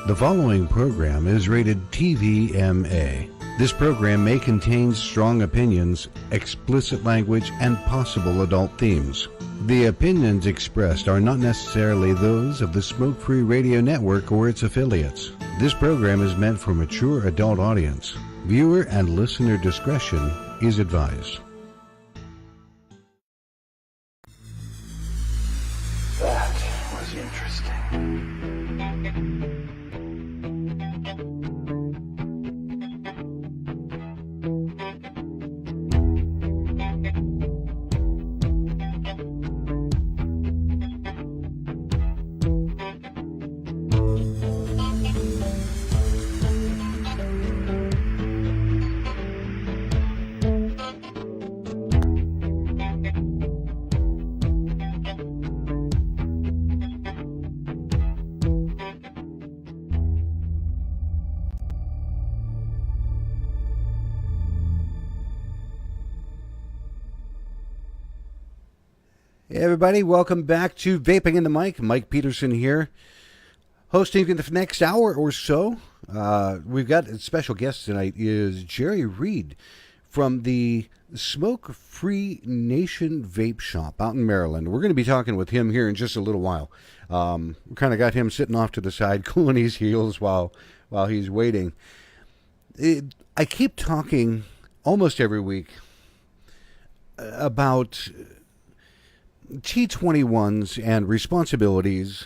The following program is rated TVMA. This program may contain strong opinions, explicit language, and possible adult themes. The opinions expressed are not necessarily those of the Smoke Free Radio Network or its affiliates. This program is meant for mature adult audience. Viewer and listener discretion is advised. That was interesting. Hey everybody, welcome back to Vaping in the Mic. Mike Peterson here, hosting for the next hour or so. We've got a special guest tonight is Jerry Reed from the Smoke Free Nation Vape Shop out in Maryland. We're going to be talking with him here in just a little while. We kind of got him sitting off to the side, cooling his heels while he's waiting. I keep talking almost every week about T21s and responsibilities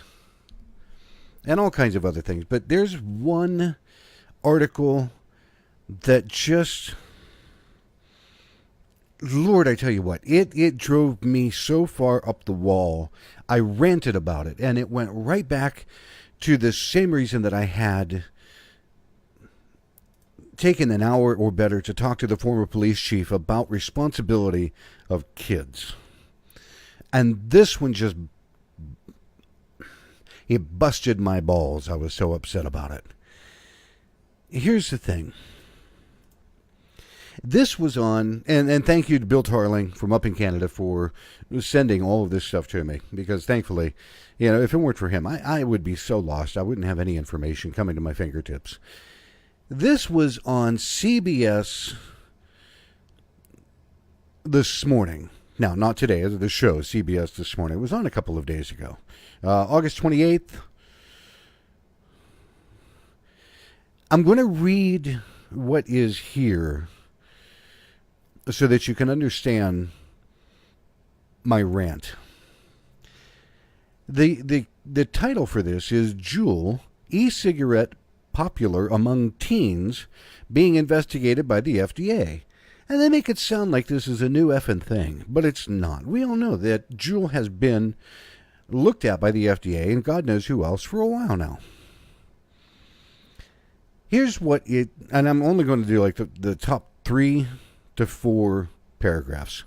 and all kinds of other things. But there's one article that just, Lord, I tell you what, it drove me so far up the wall. I ranted about it, and it went right back to the same reason that I had taken an hour or better to talk to the former police chief about responsibility of kids. And this one just, it busted my balls. I was so upset about it. Here's the thing. This was on, and thank you to Bill Tarling from up in Canada for sending all of this stuff to me. Because thankfully, if it weren't for him, I would be so lost. I wouldn't have any information coming to my fingertips. This was on CBS this morning. Now, not today, the show, CBS this morning. It was on a couple of days ago. August 28th. I'm going to read what is here so that you can understand my rant. The title for this is Juul, e-cigarette popular among teens, being investigated by the FDA. And they make it sound like this is a new effing thing, but it's not. We all know that Juul has been looked at by the FDA and God knows who else for a while now. Here's what it, and I'm only going to do like the top 3 to 4 paragraphs.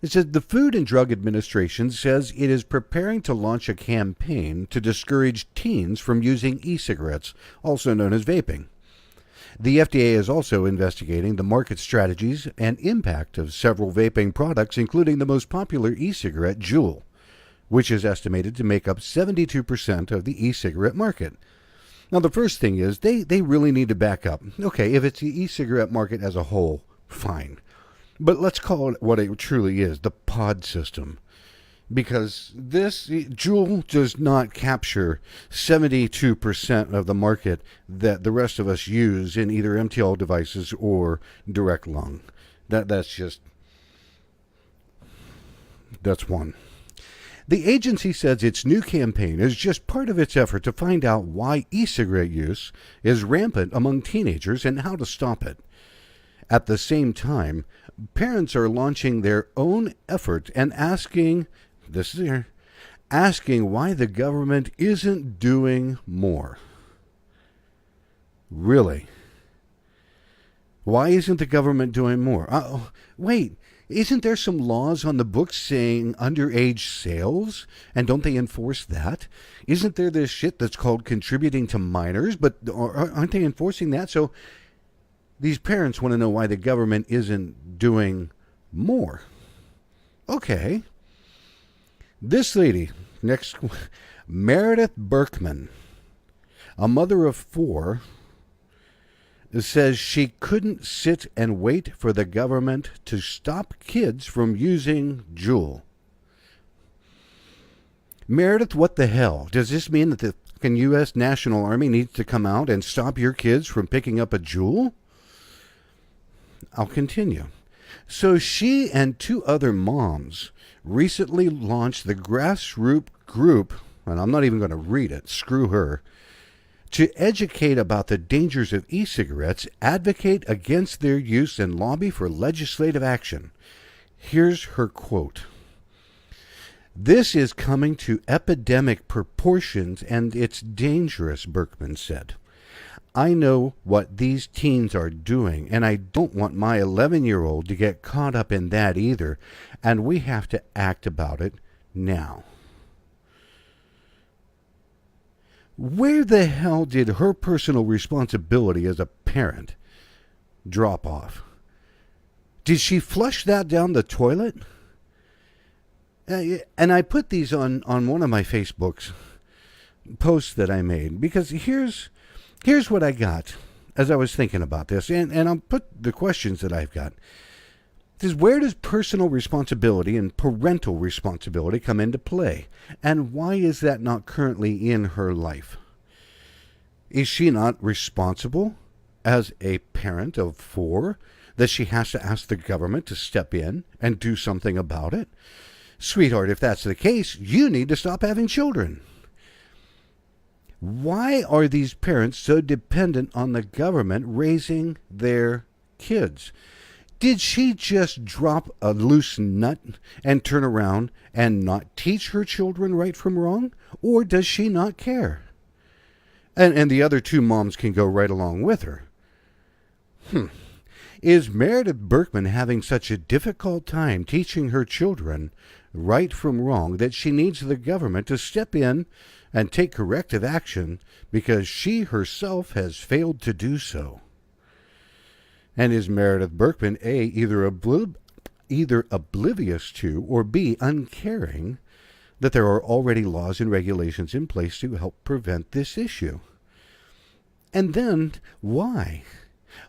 It says, the Food and Drug Administration says it is preparing to launch a campaign to discourage teens from using e-cigarettes, also known as vaping. The FDA is also investigating the market strategies and impact of several vaping products, including the most popular e-cigarette, Juul, which is estimated to make up 72% of the e-cigarette market. Now, the first thing is they really need to back up. Okay, if it's the e-cigarette market as a whole, fine. But let's call it what it truly is, the pod system. Because this, Juul does not capture 72% of the market that the rest of us use in either MTL devices or direct lung. That's one. The agency says its new campaign is just part of its effort to find out why e-cigarette use is rampant among teenagers and how to stop it. At the same time, parents are launching their own effort and asking why the government isn't doing more. Really? Why isn't the government doing more? Wait, isn't there some laws on the books saying underage sales? And don't they enforce that? Isn't there this shit that's called contributing to minors? But aren't they enforcing that? So these parents want to know why the government isn't doing more. Okay. This lady, next, Meredith Berkman, A mother of 4 says she couldn't sit and wait for the government to stop kids from using Juul. Meredith, what the hell? Does this mean that the fucking U.S. National Army needs to come out and stop your kids from picking up a Juul? I'll continue. So she and 2 other moms recently launched the grassroots group, and I'm not even going to read it, screw her, to educate about the dangers of e-cigarettes, advocate against their use, and lobby for legislative action. Here's her quote. This is coming to epidemic proportions, and it's dangerous, Berkman said. I know what these teens are doing, and I don't want my 11-year-old to get caught up in that either, and we have to act about it now. Where the hell did her personal responsibility as a parent drop off? Did she flush that down the toilet? And I put these on one of my Facebook's posts that I made, because here's what I got as I was thinking about this, and I'll put the questions that I've got. This is, where does personal responsibility and parental responsibility come into play? And why is that not currently in her life? Is she not responsible as a parent of 4 that she has to ask the government to step in and do something about it? Sweetheart, if that's the case, you need to stop having children. Why are these parents so dependent on the government raising their kids? Did she just drop a loose nut and turn around and not teach her children right from wrong? Or does she not care? And the other 2 moms can go right along with her. Is Meredith Berkman having such a difficult time teaching her children right from wrong that she needs the government to step in and take corrective action because she herself has failed to do so? And is Meredith Berkman A, either oblivious to, or B, uncaring that there are already laws and regulations in place to help prevent this issue? And then, why?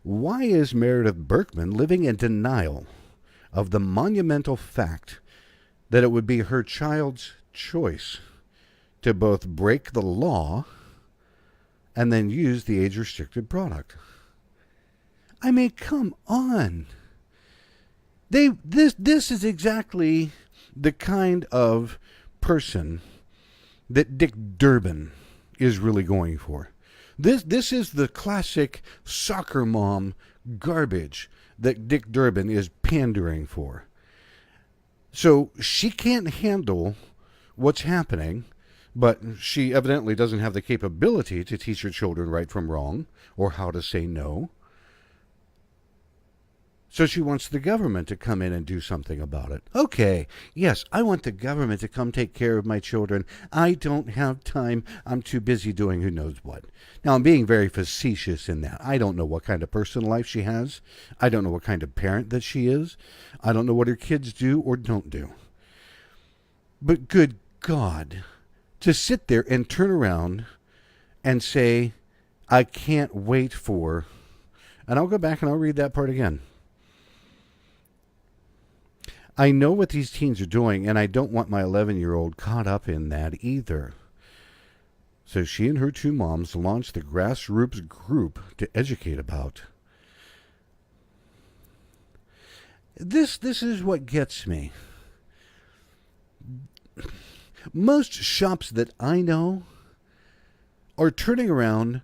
Why is Meredith Berkman living in denial of the monumental fact that it would be her child's choice to both break the law and then use the age-restricted product? I mean, come on. This is exactly the kind of person that Dick Durbin is really going for. This is the classic soccer mom garbage that Dick Durbin is pandering for. So she can't handle what's happening, but she evidently doesn't have the capability to teach her children right from wrong or how to say no. So she wants the government to come in and do something about it. Okay, yes, I want the government to come take care of my children. I don't have time. I'm too busy doing who knows what. Now, I'm being very facetious in that. I don't know what kind of personal life she has. I don't know what kind of parent that she is. I don't know what her kids do or don't do. But good God, to sit there and turn around and say, I can't wait for, and I'll go back and I'll read that part again. I know what these teens are doing, and I don't want my 11-year-old caught up in that either. So she and her 2 moms launched the grassroots group to educate about. This is what gets me. Most shops that I know are turning around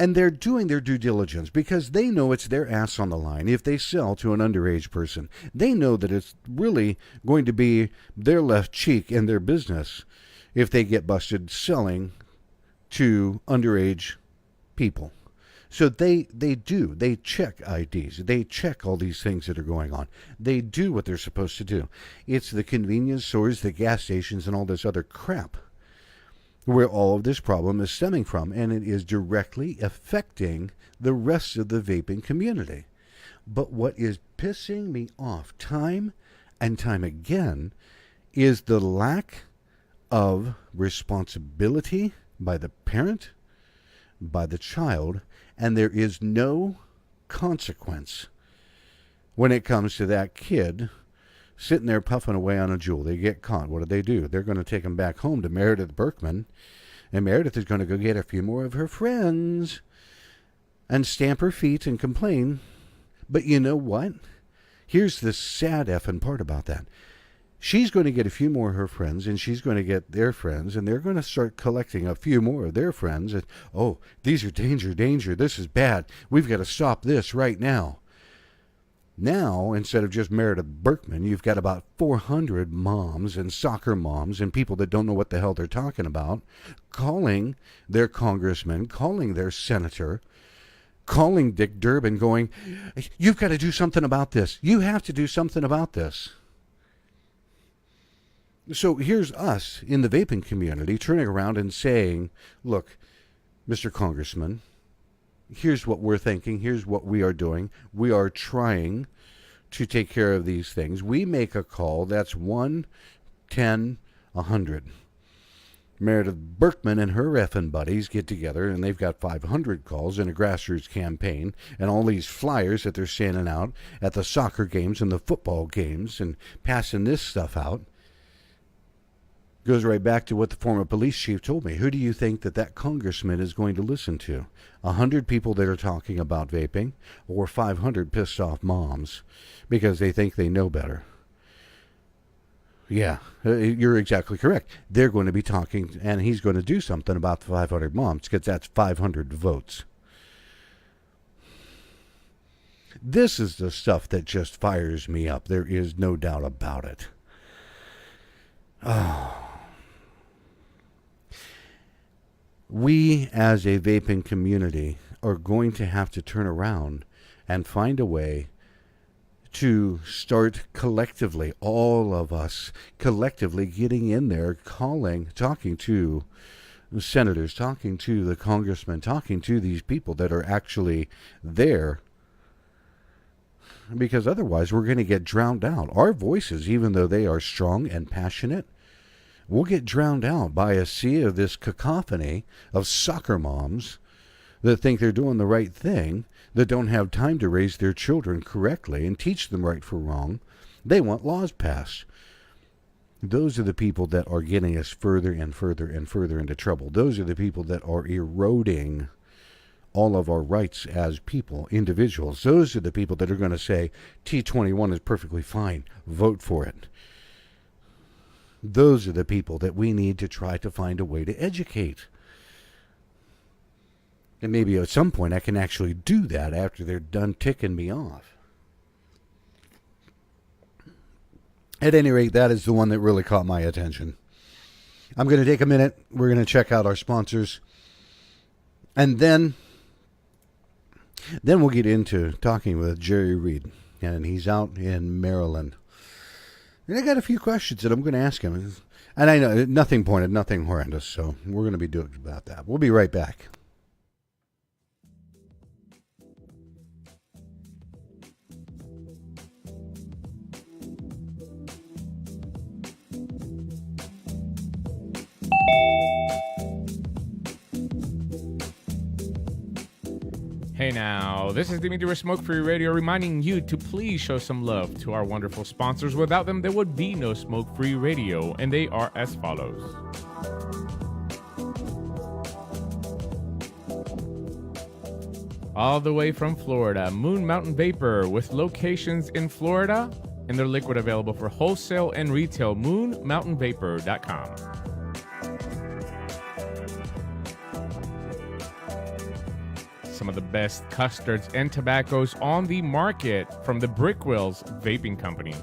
and they're doing their due diligence because they know it's their ass on the line if they sell to an underage person. They know that it's really going to be their left cheek in their business if they get busted selling to underage people. So they check IDs. They check all these things that are going on. They do what they're supposed to do. It's the convenience stores, the gas stations, and all this other crap where all of this problem is stemming from, and it is directly affecting the rest of the vaping community. But what is pissing me off time and time again is the lack of responsibility by the parent, by the child, and there is no consequence when it comes to that kid sitting there puffing away on a jewel. They get caught. What do? They're going to take him back home to Meredith Berkman, and Meredith is going to go get a few more of her friends and stamp her feet and complain. But you know what? Here's the sad effing part about that. She's going to get a few more of her friends, and she's going to get their friends, and they're going to start collecting a few more of their friends. And, oh, these are danger, this is bad. We've got to stop this right now. Now, instead of just Meredith Berkman, you've got about 400 moms and soccer moms and people that don't know what the hell they're talking about, calling their congressman, calling their senator, calling Dick Durbin, going, you've got to do something about this. You have to do something about this. So here's us in the vaping community turning around and saying, look, Mr. Congressman, here's what we're thinking. Here's what we are doing. We are trying to take care of these things. We make a call. That's 1, 10, 100. Meredith Berkman and her effing buddies get together, and they've got 500 calls in a grassroots campaign, and all these flyers that they're standing out at the soccer games and the football games and passing this stuff out. Goes right back to what the former police chief told me. Who do you think that congressman is going to listen to? 100 people that are talking about vaping, or 500 pissed off moms because they think they know better? Yeah, you're exactly correct. They're going to be talking, and he's going to do something about the 500 moms, because that's 500 votes. This is the stuff that just fires me up. There is no doubt about it. Oh. We, as a vaping community, are going to have to turn around and find a way to start collectively, all of us collectively getting in there, calling, talking to the senators, talking to the congressmen, talking to these people that are actually there. Because otherwise we're going to get drowned out. Our voices, even though they are strong and passionate, will get drowned out by a sea of this cacophony of soccer moms that think they're doing the right thing, that don't have time to raise their children correctly and teach them right for wrong. They want laws passed. Those are the people that are getting us further and further and further into trouble. Those are the people that are eroding all of our rights as people, individuals. Those are the people that are going to say, T21 is perfectly fine, vote for it. Those are the people that we need to try to find a way to educate. And maybe at some point I can actually do that after they're done ticking me off. At any rate, that is the one that really caught my attention. I'm going to take a minute. We're going to check out our sponsors. And then we'll get into talking with Jerry Reed. And he's out in Maryland. And I got a few questions that I'm going to ask him. And I know nothing pointed, nothing horrendous. So we're going to be doing about that. We'll be right back. Hey now, this is Dimitri with Smoke Free Radio reminding you to please show some love to our wonderful sponsors. Without them, there would be no Smoke Free Radio, and they are as follows. All the way from Florida, Moon Mountain Vapor, with locations in Florida, and their liquid available for wholesale and retail, moonmountainvapor.com. Some of the best custards and tobaccos on the market from the Brickwills Vaping Company.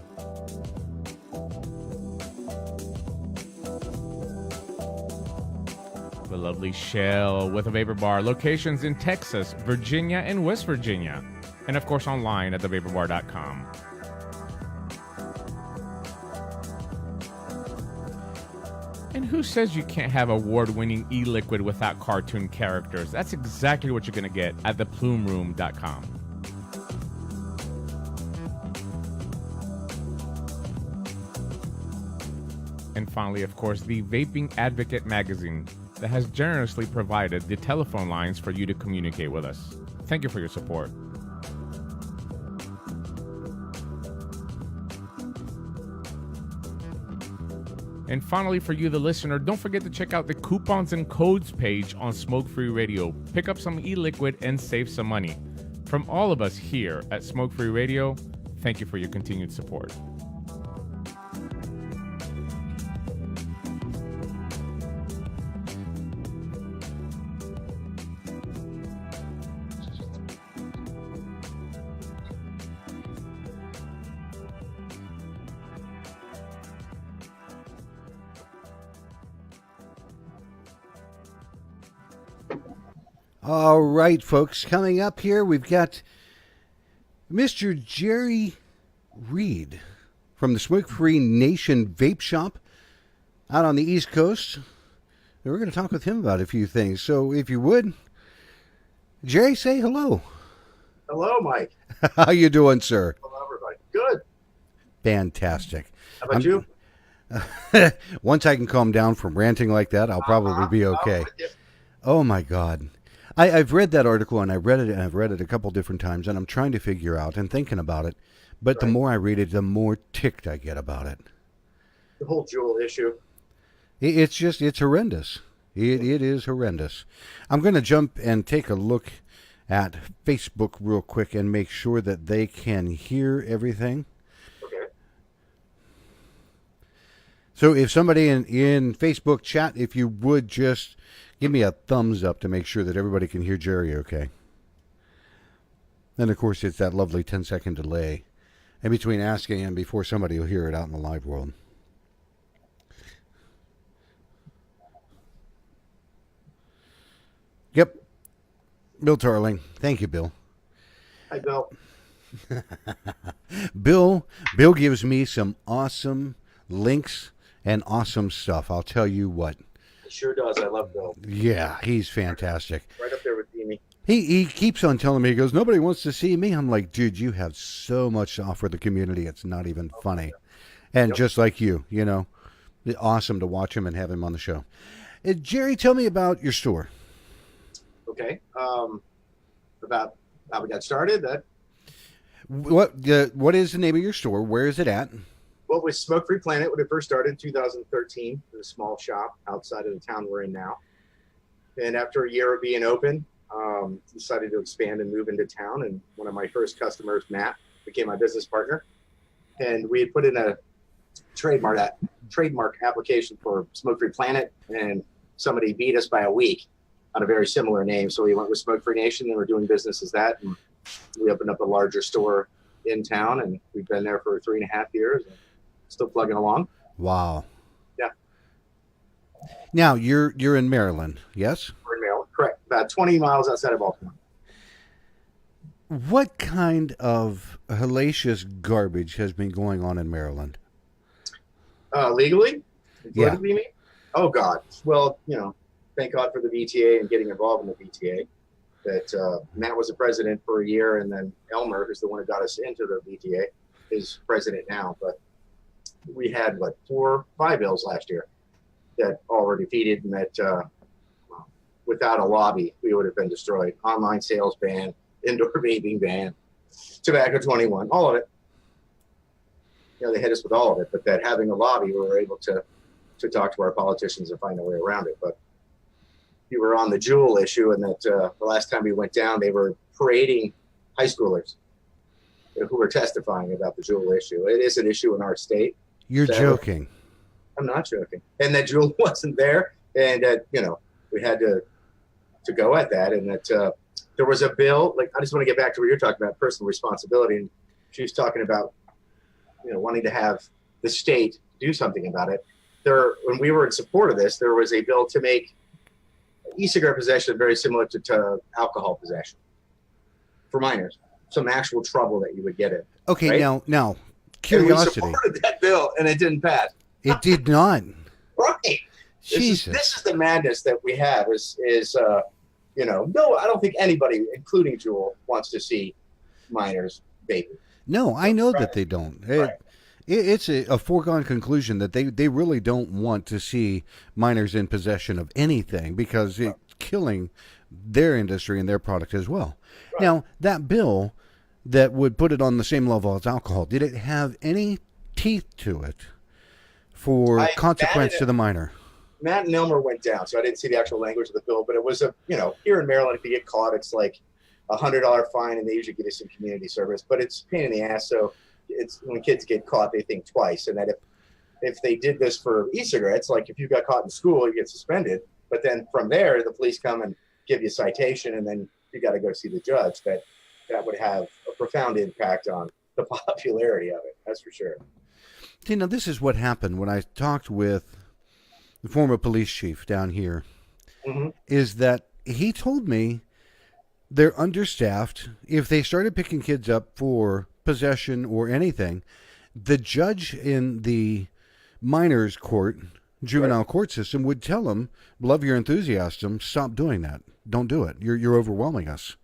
The lovely Shell with a vapor bar, locations in Texas, Virginia, and West Virginia. And of course online at thevaporbar.com. And who says you can't have award-winning e-liquid without cartoon characters? That's exactly what you're going to get at theplumeroom.com. And finally, of course, the Vaping Advocate magazine, that has generously provided the telephone lines for you to communicate with us. Thank you for your support. And finally, for you, the listener, don't forget to check out the coupons and codes page on Smoke Free Radio. Pick up some e-liquid and save some money. From all of us here at Smoke Free Radio, thank you for your continued support. All right, folks. Coming up here, we've got Mr. Jerry Reed from the Smoke Free Nation Vape Shop out on the East Coast. And we're going to talk with him about a few things. So if you would, Jerry, say hello. Hello, Mike. How you doing, sir? Hello, everybody. Good. Fantastic. How about you? Once I can calm down from ranting like that, I'll probably be okay. Oh, my God. I've read that article, and I've read it a couple different times, and I'm trying to figure out and thinking about it. But the more I read it, the more ticked I get about it. The whole Juul issue. It's horrendous. It is horrendous. I'm going to jump and take a look at Facebook real quick and make sure that they can hear everything. Okay. So if somebody in Facebook chat, if you would just give me a thumbs up to make sure that everybody can hear Jerry okay. And of course, it's that lovely 10-second delay in between asking and before somebody will hear it out in the live world. Yep. Bill Tarling. Thank you, Bill. Hi, Bill. Bill gives me some awesome links and awesome stuff. I'll tell you what. He sure does. I love Bill. Yeah, he's fantastic. Right up there with Beanie. He keeps on telling me, he goes, nobody wants to see me. I'm like, dude, you have so much to offer the community. It's not even funny. And just like you know, awesome to watch him and have him on the show. Jerry, tell me about your store. Okay. About how we got started. What is the name of your store? Where is it at? Well, with Smoke Free Planet, when it first started in 2013, it was a small shop outside of the town we're in now. And after a year of being open, decided to expand and move into town. And one of my first customers, Matt, became my business partner. And we had put in a trademark application for Smoke Free Planet, and somebody beat us by a week on a very similar name. So we went with Smoke Free Nation, and we're doing business as that. And we opened up a larger store in town, and we've been there for 3.5 years. And still plugging along. Wow. Yeah. Now you're in Maryland, yes? We're in Maryland, correct. About 20 miles outside of Baltimore. What kind of hellacious garbage has been going on in Maryland? Legally? Yeah. You mean? Oh, God. Well, thank God for the VTA and getting involved in the VTA. That Matt was the president for a year, and then Elmer, who's the one who got us into the VTA, is president now. But we had, 4 or 5 bills last year that all were defeated, and that without a lobby, we would have been destroyed. Online sales ban, indoor vaping ban, tobacco 21, all of it. They hit us with all of it, but that having a lobby, we were able to talk to our politicians and find a way around it. But you were on the Juul issue, and that the last time we went down, they were parading high schoolers who were testifying about the Juul issue. It is an issue in our state. You're joking. I'm not joking. And that Juul wasn't there, and that we had to go at that, and that there was a bill. I just want to get back to what you're talking about, personal responsibility. And she was talking about wanting to have the state do something about it. When we were in support of this, there was a bill to make e-cigarette possession very similar to alcohol possession for minors. Some actual trouble that you would get in. Okay, right? now, curiosity. And we supported that bill, and it didn't pass. It did not. Right. Jesus. This is the madness that we have. No, I don't think anybody, including Juul, wants to see minors vaping. No, I know that they don't. Right. It's a foregone conclusion that they really don't want to see minors in possession of anything because it's killing their industry and their product as well. Right. Now, that bill that would put it on the same level as alcohol, did it have any teeth to it for consequence to the minor? Matt and Elmer went down, so I didn't see the actual language of the bill, but it was here in Maryland, if you get caught, it's like $100 fine, and they usually give you some community service, but it's a pain in the ass. So it's when kids get caught, they think twice, and that if they did this for e-cigarettes, like if you got caught in school, you get suspended, but then from there, the police come and give you a citation, and then you got to go see the judge. That would have a profound impact on the popularity of it. That's for sure. You know, this is what happened when I talked with the former police chief down here, is that he told me they're understaffed. If they started picking kids up for possession or anything, the judge in the minors court, juvenile court system would tell them, love your enthusiasm, stop doing that. Don't do it. You're overwhelming us.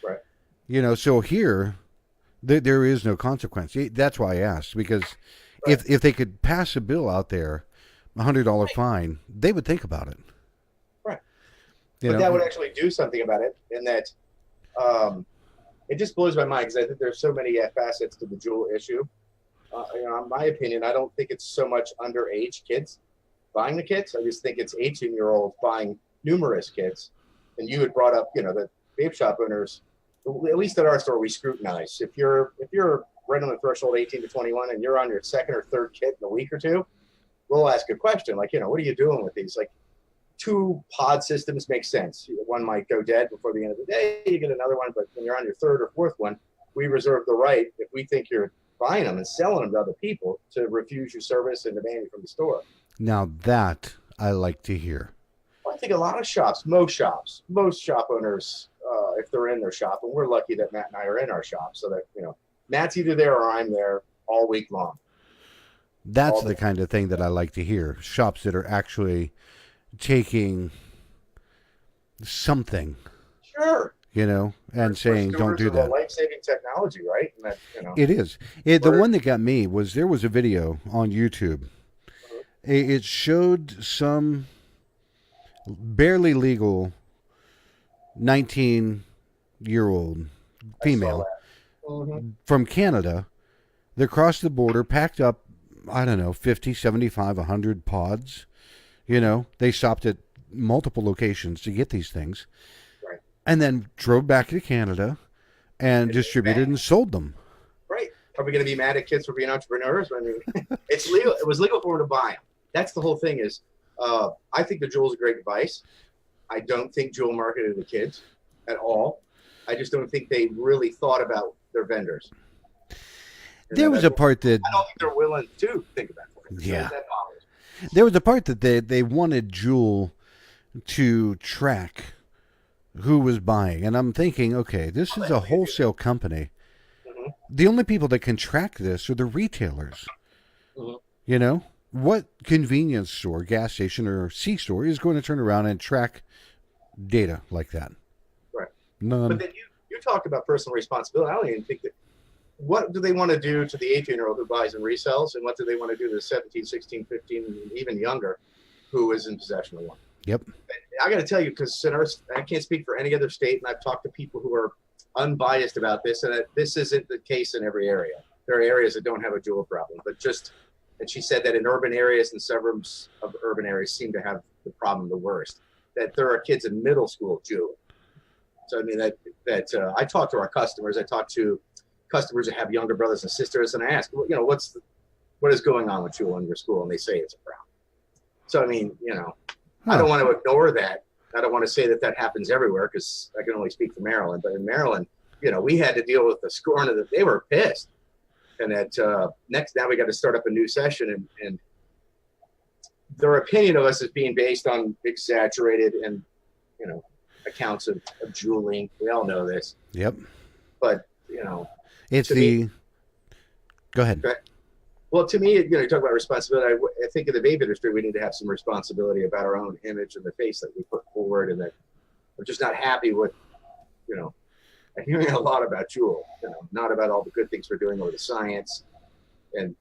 Right. You know, so here, there is no consequence. That's why I asked, because if they could pass a bill out there, $100 fine, they would think about it. Right. You but know? that would actually do something about it, in that it just blows my mind, because I think there's so many facets to the Juul issue. In my opinion, I don't think it's so much underage kids buying the kits. I just think it's 18-year-olds buying numerous kits. And you had brought up, the vape shop owners, at least at our store, we scrutinize. If you're right on the threshold 18 to 21 and you're on your second or third kit in a week or two, we'll ask a question like, what are you doing with these? Like, 2 pod systems make sense. One might go dead before the end of the day. You get another one, but when you're on your third or fourth one, we reserve the right, if we think you're buying them and selling them to other people, to refuse your service and demand you from the store. Now that I like to hear. Well, I think a lot of shops, most shop owners, if they're in their shop, and we're lucky that Matt and I are in our shop, so that, Matt's either there or I'm there all week long. That's the kind of thing that I like to hear. Shops that are actually taking something, sure, and saying, don't do that. Life-saving technology, right? And that, It is. The one that got me was there was a video on YouTube. It showed some barely legal 19-year-old female from Canada that crossed the border, packed up, I don't know, 50, 75, 100 pods. They stopped at multiple locations to get these things. Right. And then drove back to Canada and distributed and sold them. Right. Are we going to be mad at kids for being entrepreneurs? I mean, it's legal. It was legal for them to buy them. That's the whole thing is, I think the Juul's a great device. I don't think Juul marketed to kids at all. I just don't think they really thought about their vendors. There was a part that I don't think they're willing to think about it. Yeah. That bothers. There was a part that they wanted Juul to track who was buying. And I'm thinking, okay, this is a wholesale company. Mm-hmm. The only people that can track this are the retailers. Mm-hmm. What convenience store, gas station, or C-store is going to turn around and track data like that? Right. None. But then you talk about personal responsibility. I don't even think that. What do they want to do to the 18-year-old who buys and resells, and what do they want to do to the 17, 16, 15, and even younger who is in possession of one? Yep. I got to tell you, because I can't speak for any other state, and I've talked to people who are unbiased about this, and that this isn't the case in every area. There are areas that don't have a Juul problem, and she said that in urban areas and suburbs of urban areas seem to have the problem the worst, that there are kids in middle school Juul. So, I mean, I talk to our customers. I talk to customers that have younger brothers and sisters, and I ask, what is going on with Juul in your school? And they say it's a problem. So, I mean, I don't want to ignore that. I don't want to say that happens everywhere, because I can only speak for Maryland. But in Maryland, we had to deal with the scorn of they were pissed. And that now we got to start up a new session, and their opinion of us is being based on exaggerated and accounts of Juuling. We all know this. Yep. But it's go ahead. Well, to me, you talk about responsibility. I think in the vape industry, we need to have some responsibility about our own image and the face that we put forward, and that we're just not happy with, I'm hearing a lot about Juul, not about all the good things we're doing or the science. And,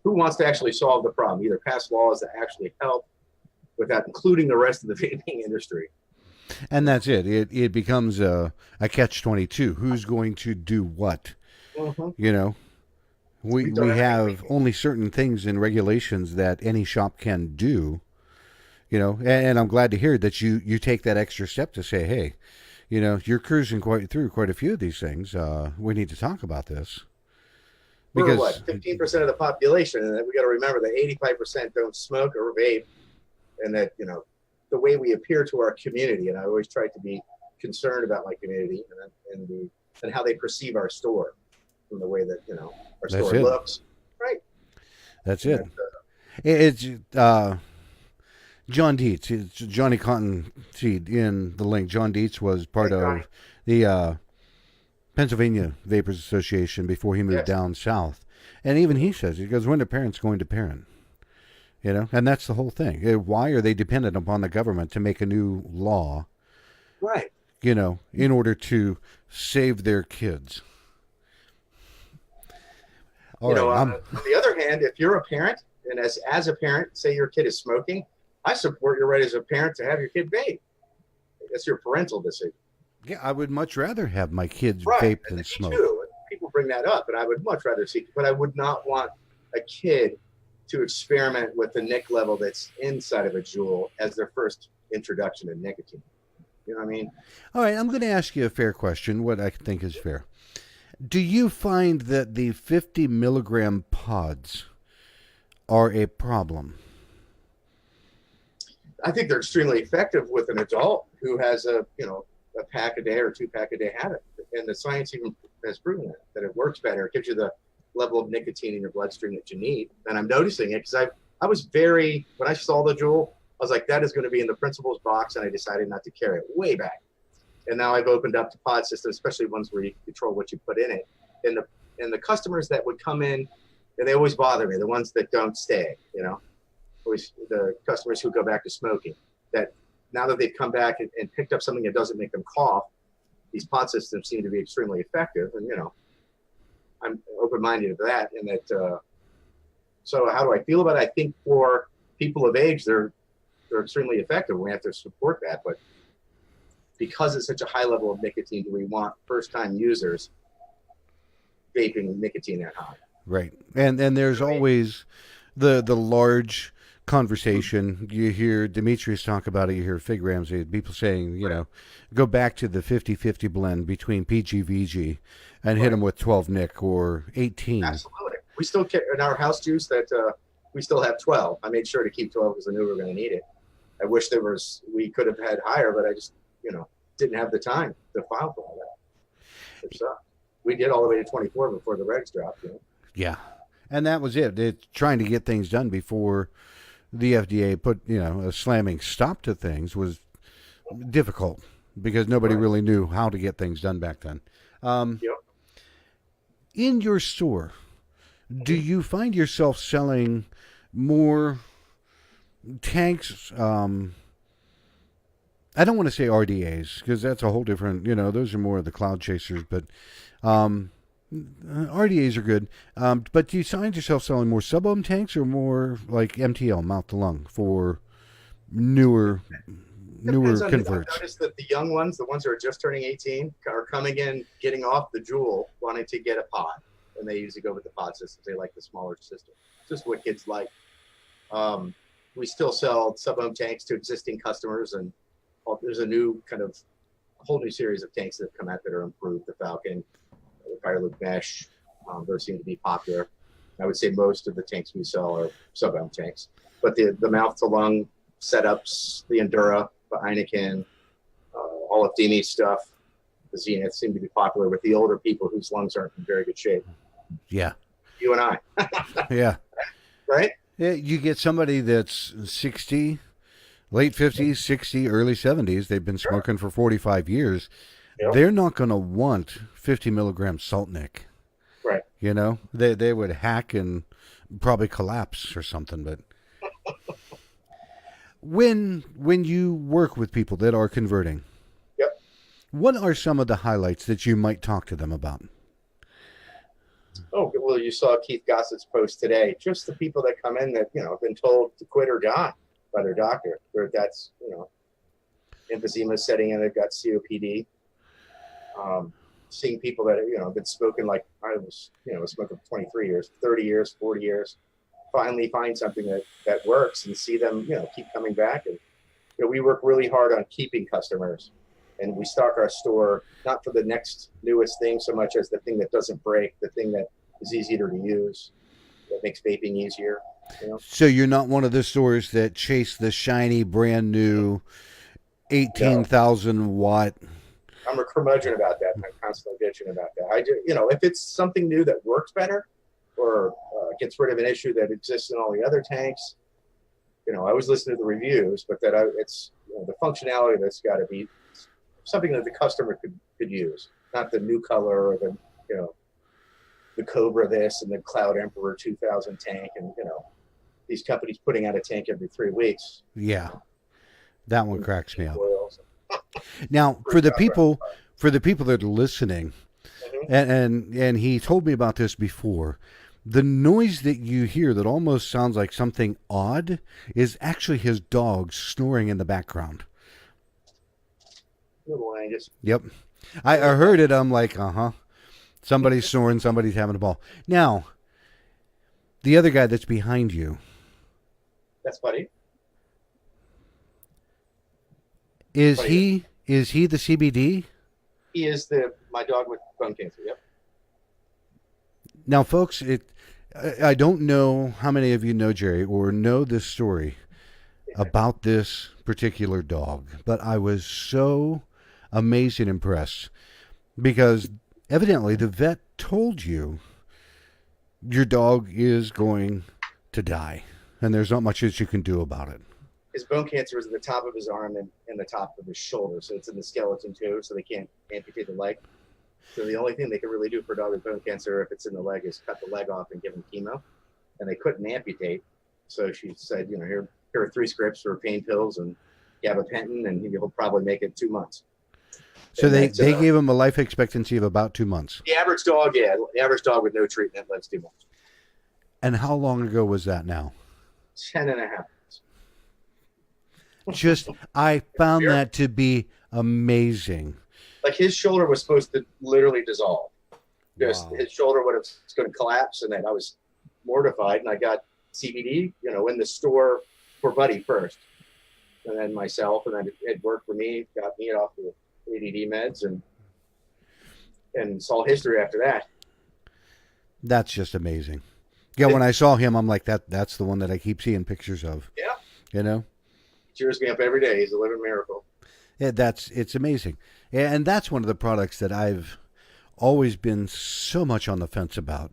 who wants to actually solve the problem? Either pass laws that actually help without including the rest of the vaping industry. And that's it. It becomes a catch-22. Who's going to do what? Mm-hmm. You know, we have only certain things and regulations that any shop can do. You know, and I'm glad to hear that you take that extra step to say, hey, you know, you're cruising through quite a few of these things. We need to talk about this. We're what, 15% of the population, and we got to remember that 85% don't smoke or vape, and that, you know, the way we appear to our community, and I always try to be concerned about my community and how they perceive our store, from the way that, you know, our store looks. Right. That's it. It's John Dietz. It's Johnny Cottonseed in the link. John Dietz was part of the Pennsylvania Vapors Association before he moved down south. And even he says, he goes, when are parents going to parent? You know, and that's the whole thing. Why are they dependent upon the government to make a new law? Right. You know, in order to save their kids. On the other hand, if you're a parent, and as a parent, say your kid is smoking, I support your right as a parent to have your kid vape. That's your parental decision. Yeah, I would much rather have my kids vape than smoke. Too. People bring that up, and I would much rather see, but I would not want a kid to experiment with the nic level that's inside of a Juul as their first introduction to nicotine. You know what I mean? All right, I'm going to ask you a fair question, what I think is fair. Do you find that the 50 milligram pods are a problem? I think they're extremely effective with an adult who has a pack a day or 2-pack a day habit. And the science even has proven that it works better. It gives you the level of nicotine in your bloodstream that you need. And I'm noticing it because I was when I saw the Juul, I was like, that is going to be in the principal's box, and I decided not to carry it way back. And now I've opened up to pod systems, especially ones where you control what you put in it. And the customers that would come in, and they always bother me, the ones that don't stay, you know, always the customers who go back to smoking, that now that they've come back and picked up something that doesn't make them cough, these pod systems seem to be extremely effective. And, you know, I'm open-minded to that. And that, so how do I feel about it? I think for people of age, they're extremely effective. We have to support that. But because it's such a high level of nicotine, do we want first-time users vaping nicotine that high? Right. And there's always the large conversation. You hear Demetrius talk about it. You hear Fig Ramsey, people saying, you know, go back to the 50-50 blend between PG-VG and hit them with 12 nic or 18. Absolutely. We still in our house juice that we still have 12. I made sure to keep 12 because I knew we were going to need it. I wish we could have had higher, but I just, you know, didn't have the time to file for all that. It sucked. We did all the way to 24 before the regs dropped. You know? Yeah. And that was it. It's trying to get things done before the FDA put, you know, a slamming stop to things was difficult because nobody really knew how to get things done back then. In your store, do you find yourself selling more tanks? I don't want to say RDAs because that's a whole different, you know, those are more of the cloud chasers, but RDAs are good. But do you find yourself selling more sub-ohm tanks or more like MTL, mouth to lung, for newer converts? I've noticed that the young ones, the ones that are just turning 18, are coming in, getting off the Juul, wanting to get a pod. And they usually go with the pod systems. They like the smaller system. Just what kids like. We still sell sub-ohm tanks to existing customers, and there's a whole new series of tanks that have come out that are improved. The Falcon, the Firaloop Mesh, those seem to be popular. I would say most of the tanks we sell are sub-ohm tanks. But the mouth-to-lung setups, the Endura, the Heineken, all of Demi's stuff, the Zenith seem to be popular with the older people whose lungs aren't in very good shape. Yeah. You and I. Yeah. Right? Yeah, you get somebody that's 60, late 50s, 60, early 70s. They've been smoking for 45 years. Yep. They're not going to want 50 milligram salt nic. Right. You know, they would hack and probably collapse or something. But when you work with people that are converting, yep, what are some of the highlights that you might talk to them about? Oh, well, you saw Keith Gossett's post today. Just the people that come in that, have been told to quit or die by their doctor. Or that's, emphysema setting in, they've got COPD. Seeing people that, have been smoking like I was, smoking for 23 years, 30 years, 40 years, finally find something that works and see them, keep coming back. And, we work really hard on keeping customers. And we stock our store not for the next newest thing so much as the thing that doesn't break, the thing that is easier to use, that makes vaping easier. So you're not one of the stores that chase the shiny, brand new 18,000 watt. I'm a curmudgeon about that. I'm constantly bitching about that. I do, if it's something new that works better or gets rid of an issue that exists in all the other tanks, I always listen to the reviews, but it's the functionality that's got to be something that the customer could use, not the new color or the Cobra this and the Cloud Emperor 2000 tank and these companies putting out a tank every 3 weeks. Yeah, that one cracks me up. Oils. Now, for the people that are listening, and he told me about this before, the noise that you hear that almost sounds like something odd is actually his dog snoring in the background. Little Angus. Yep. I heard it. I'm like, somebody's snoring, somebody's having a ball. Now, the other guy that's behind you. That's Buddy. Is he the CBD? He is my dog with bone cancer. Yep. Now, folks, I don't know how many of you know Jerry or know this story about this particular dog, but I was so amazed and impressed because evidently the vet told you your dog is going to die and there's not much that you can do about it. His bone cancer is at the top of his arm and the top of his shoulder, so it's in the skeleton too, so they can't amputate the leg. So the only thing they can really do for a dog with bone cancer, if it's in the leg, is cut the leg off and give him chemo. And they couldn't amputate, so she said, here are 3 scripts for pain pills and gabapentin, and he'll probably make it 2 months. So they gave him a life expectancy of about 2 months. The average dog, the average dog with no treatment lives 2 months. And how long ago was that now? 10 and a half. I found that to be amazing. Like his shoulder was supposed to literally dissolve. Just his shoulder was going to collapse, and then I was mortified. And I got CBD, in the store for Buddy first, and then myself, and then it worked for me. Got me off the ADD meds, and saw history after that. That's just amazing. Yeah, when I saw him, I'm like, that's the one that I keep seeing pictures of. Yeah. Cheers me up every day. He's a living miracle. Yeah, it's amazing. And that's one of the products that I've always been so much on the fence about.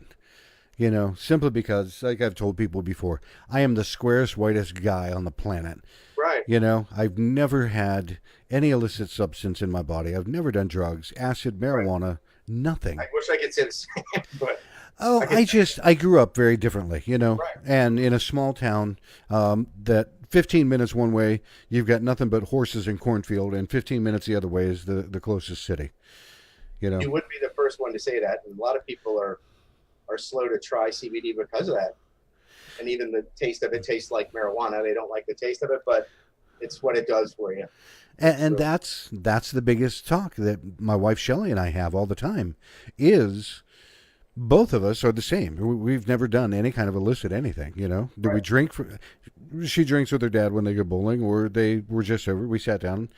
Simply because, like I've told people before, I am the squarest, whitest guy on the planet. Right. I've never had any illicit substance in my body. I've never done drugs, acid, marijuana, nothing. I wish I could say the same, but... Oh, I grew up very differently, Right. and in a small town that 15 minutes one way, you've got nothing but horses and cornfield, and 15 minutes the other way is the closest city. You wouldn't be the first one to say that, and a lot of people are slow to try CBD because of that. And even the taste of it tastes like marijuana. They don't like the taste of it, but it's what it does for you. And that's the biggest talk that my wife Shelley and I have all the time is both of us are the same. We've never done any kind of illicit anything, Do Right. we drink? She drinks with her dad when they go bowling, or they were just over. We sat down,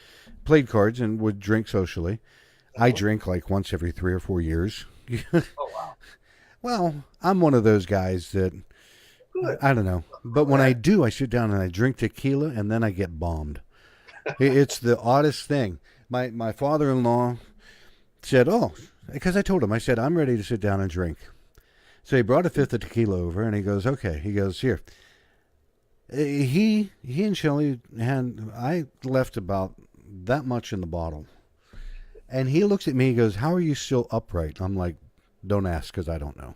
played cards, and would drink socially. I drink like once every 3 or 4 years. Oh, wow. Well, I'm one of those guys that, Good. I don't know. But when I do, I sit down and I drink tequila, and then I get bombed. It's the oddest thing. My father-in-law said, because I told him, I said, I'm ready to sit down and drink. So he brought a 5th of tequila over, and he goes, okay. He goes, here. He and Shelley I left about that much in the bottle. And he looks at me, he goes, how are you still upright? I'm like, don't ask, because I don't know.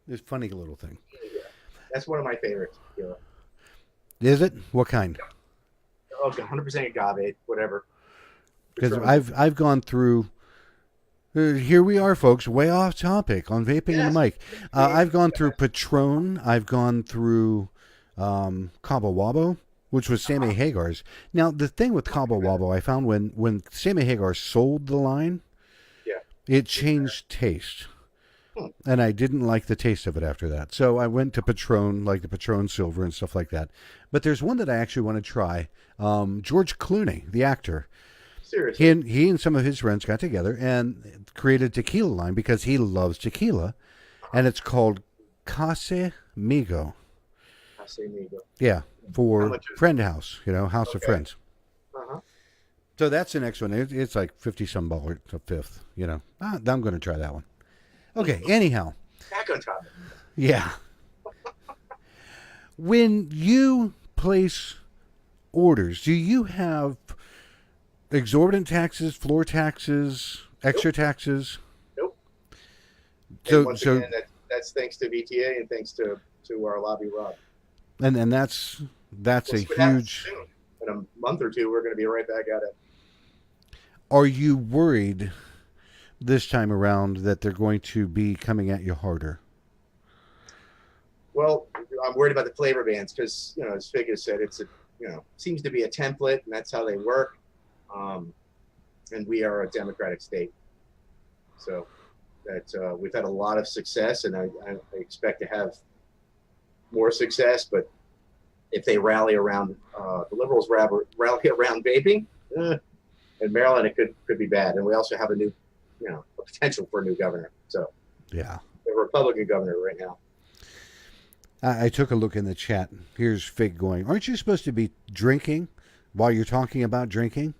It's a funny little thing. Yeah. That's one of my favorites. Is it? What kind? Oh, 100% agave, whatever. Because I've gone through Here we are, folks, way off topic on vaping and the mic. I've gone through Patron. I've gone through Cabo Wabo, which was Sammy Hagar's. Now, the thing with Cabo Wabo, I found when Sammy Hagar sold the line, it changed taste. And I didn't like the taste of it after that. So I went to Patron, like the Patron Silver and stuff like that. But there's one that I actually want to try. George Clooney, the actor. Seriously. He and some of his friends got together and created a tequila line because he loves tequila. And it's called Casa Migo. Casa Migo. Yeah, for Friend House, House of Friends. Uh-huh. So that's the next one. It's like $50-some a fifth, I'm going to try that one. Okay, anyhow. Back on topic. Yeah. When you place orders, do you have exorbitant taxes, floor taxes, extra taxes? Nope. So, once again, that's thanks to VTA and thanks to our lobby Rob. And that's a huge. Soon. In a month or two, we're going to be right back at it. Are you worried this time around that they're going to be coming at you harder? Well, I'm worried about the flavor bans because, as Fig has said, it's seems to be a template and that's how they work. And we are a democratic state. So that we've had a lot of success and I expect to have more success, but if they rally around, the liberals rally around vaping, in Maryland, it could be bad. And we also have a potential for a new governor. So yeah, a Republican governor right now. I took a look in the chat. Here's Fig going, aren't you supposed to be drinking while you're talking about drinking?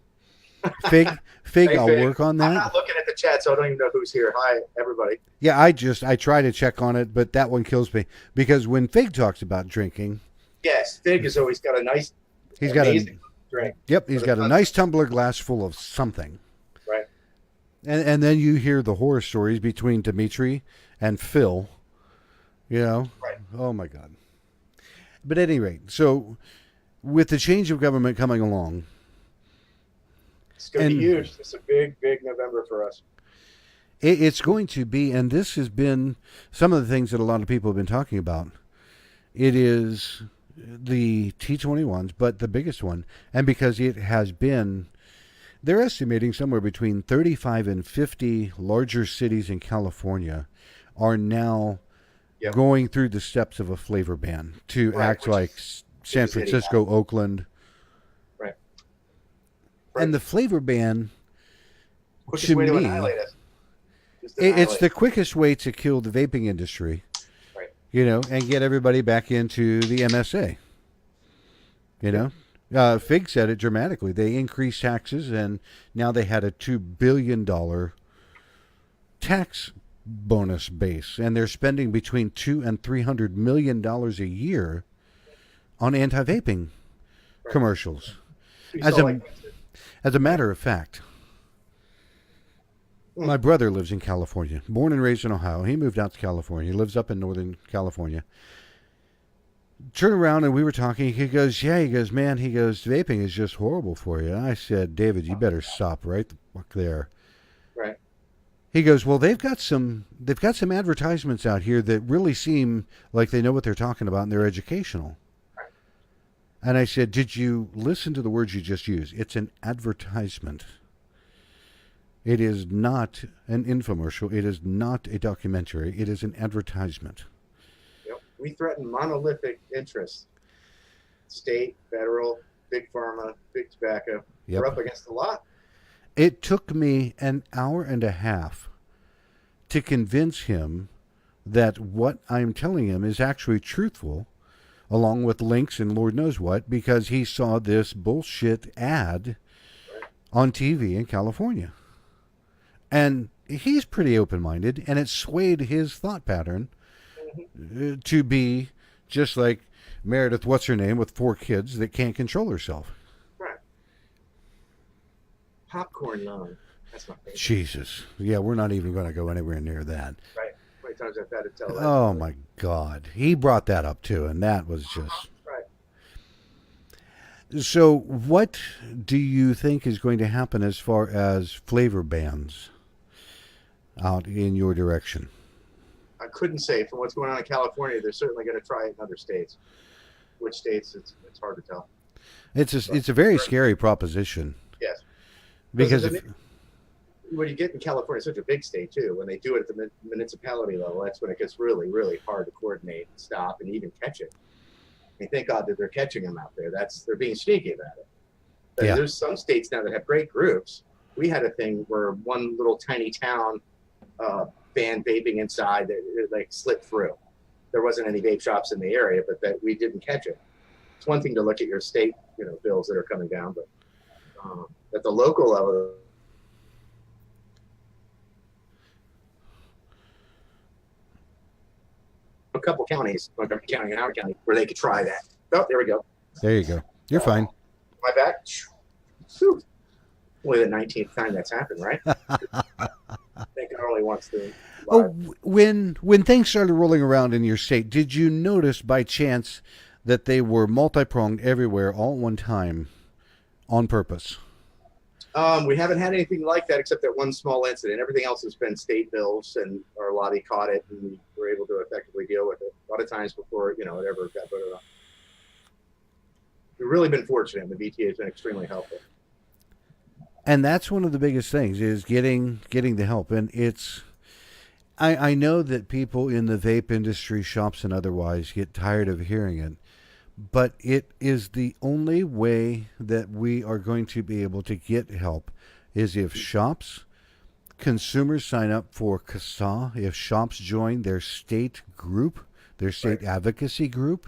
Fig, Hey, I'll Fig, work on that. I'm not looking at the chat, so I don't even know who's here. Hi, everybody. Yeah, I try to check on it, but that one kills me because when Fig talks about drinking, yes, Fig has always got a nice, he's got amazing drink. Yep, he's got a nice tumbler glass full of something. Right. And then you hear the horror stories between Dimitri and Phil. Right. Oh my God. But at any rate, so with the change of government coming along, it's going to be huge. It's a big, big November for us. It's going to be, and this has been some of the things that a lot of people have been talking about. It is the T21s, but the biggest one, and because it has been, they're estimating somewhere between 35 and 50 larger cities in California are now going through the steps of a flavor ban to act like San Francisco, Oakland. Right. And the flavor ban, quickest way to annihilate us. It's the quickest way to kill the vaping industry. And get everybody back into the MSA. Fig said it dramatically. They increased taxes, and now they had a $2 billion tax bonus base, and they're spending between $200 and $300 million a year on anti-vaping commercials. As a matter of fact, my brother lives in California, born and raised in Ohio. He moved out to California. He lives up in Northern California. Turn around and we were talking. He goes, man, vaping is just horrible for you. And I said, David, you better stop right the fuck there. Right. He goes, well, they've got some advertisements out here that really seem like they know what they're talking about and they're educational. Right. And I said, did you listen to the words you just used? It's an advertisement. It is not an infomercial. It is not a documentary. It is an advertisement. Yep. We threaten monolithic interests. State, federal, big pharma, big tobacco. Yep. We're up against a lot. It took me an hour and a half to convince him that what I'm telling him is actually truthful, along with links and Lord knows what, because he saw this bullshit ad on TV in California. And he's pretty open-minded, and it swayed his thought pattern to be just like Meredith, what's her name, with 4 kids that can't control herself. Right. Popcorn lung. That's my favorite. Jesus. Yeah, we're not even going to go anywhere near that. Right. How many times I've had to tell that? Oh, my God. He brought that up, too, and that was just... Right. So what do you think is going to happen as far as flavor bans? out in your direction? I couldn't say. From what's going on in California, they're certainly going to try it in other states. Which states, it's hard to tell. It's a very scary proposition. Yes. Because when you get in California, it's such a big state too. When they do it at the municipality level, that's when it gets really, really hard to coordinate, and stop, and even catch it. I mean, thank God that they're catching them out there. They're being sneaky about it. But Yeah. There's some states now that have great groups. We had a thing where one little tiny town banned vaping inside that it, like slipped through. There wasn't any vape shops in the area, but that we didn't catch it. It's one thing to look at your state, bills that are coming down, but at the local level, a couple counties, Montgomery County and Howard County, where they could try that. Oh, there we go. there you go. You're fine. My back. Whew. Only the 19th time that's happened, right? I think it only wants to. Oh, when things started rolling around in your state, did you notice by chance that they were multi-pronged everywhere all at one time on purpose? We haven't had anything like that except that one small incident. Everything else has been state bills, and our lobby caught it, and we were able to effectively deal with it. A lot of times before, it ever got voted on. We've really been fortunate. The VTA has been extremely helpful. And that's one of the biggest things is getting the help. And I know that people in the vape industry, shops and otherwise, get tired of hearing it. But it is the only way that we are going to be able to get help is if shops, consumers sign up for CASA, if shops join their state group, their state advocacy group.